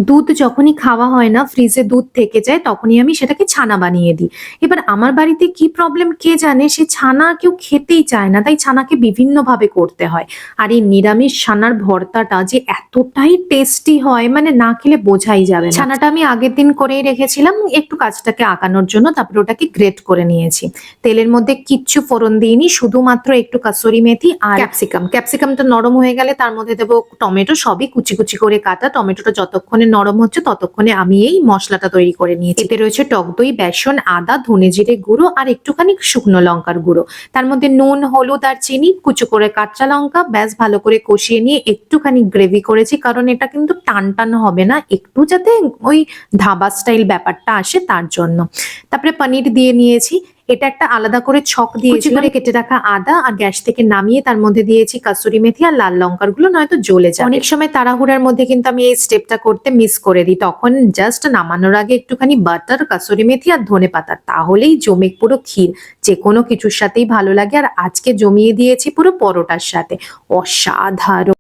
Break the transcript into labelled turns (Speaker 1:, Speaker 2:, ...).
Speaker 1: দুধ যখনই খাওয়া হয় না, ফ্রিজে দুধ থেকে যায়, তখনই আমি সেটাকে ছানা বানিয়ে দিই। এবার আমার বাড়িতে কি প্রবলেম কে জানে, সে ছানা কেউ খেতেই চায় না, তাই ছানাকে বিভিন্নভাবে করতে হয়। আর এই নিরামিষ ছানার ভর্তাটা যে এতটাই টেস্টি হয়, মানে না খেলে বোঝাই যাবে না। ছানাটা আমি আগের দিন করেই রেখেছিলাম একটু কাজটাকে আগানোর জন্য, তারপরে ওটাকে গ্রেট করে নিয়েছি। তেলের মধ্যে কিচ্ছু ফোড়ন দিইনি, শুধুমাত্র একটু কাসুরি মেথি আর ক্যাপসিকামটা নরম হয়ে গেলে তার মধ্যে দেবো টমেটো, সবই কুচি কুচি করে কাটা। টমেটোটা যতক্ষণে নরম হচ্ছে ততক্ষণে আমি এই মশলাটা তৈরি করে নিয়েছি। এতে রয়েছে টক দই, বেসন, আদা, ধনে জিরে গুঁড়ো আর একটুখানি শুকনো লঙ্কার গুঁড়ো। তার মধ্যে নুন, হলুদ আর চিনি, কুচো করে কাঁচা লঙ্কা, ব্যাস ভালো করে কষিয়ে নিয়ে একটুখানি গ্রেভি করেছি, কারণ এটা কিন্তু টান টান হবে না, একটু যাতে ওই ধাবা স্টাইল ব্যাপারটা আসে তার জন্য। তারপরে পনির দিয়ে নিয়েছি, এটা একটা আলাদা করে ছক দিয়েছি করে কেটে রাখা আদা, আর গ্যাস থেকে নামিয়ে তার মধ্যে দিয়েছি কাসুরি মেথি আর লাল লঙ্কার গুলো, নয়তো জ্বলে যায়। অনেক সময় তাড়াহুড়ার মধ্যে কিন্তু আমি এই স্টেপটা করতে মিস করে দিই, তখন জাস্ট নামানোর আগে একটুখানি বাটার, কাসুরি মেথি আর ধনে পাতা, তাহলেই জমে পুরো ক্ষীর। যে কোনো কিছুর সাথেই ভালো লাগে, আর আজকে জমিয়ে দিয়েছি পুরো পরোটার সাথে, অসাধারণ।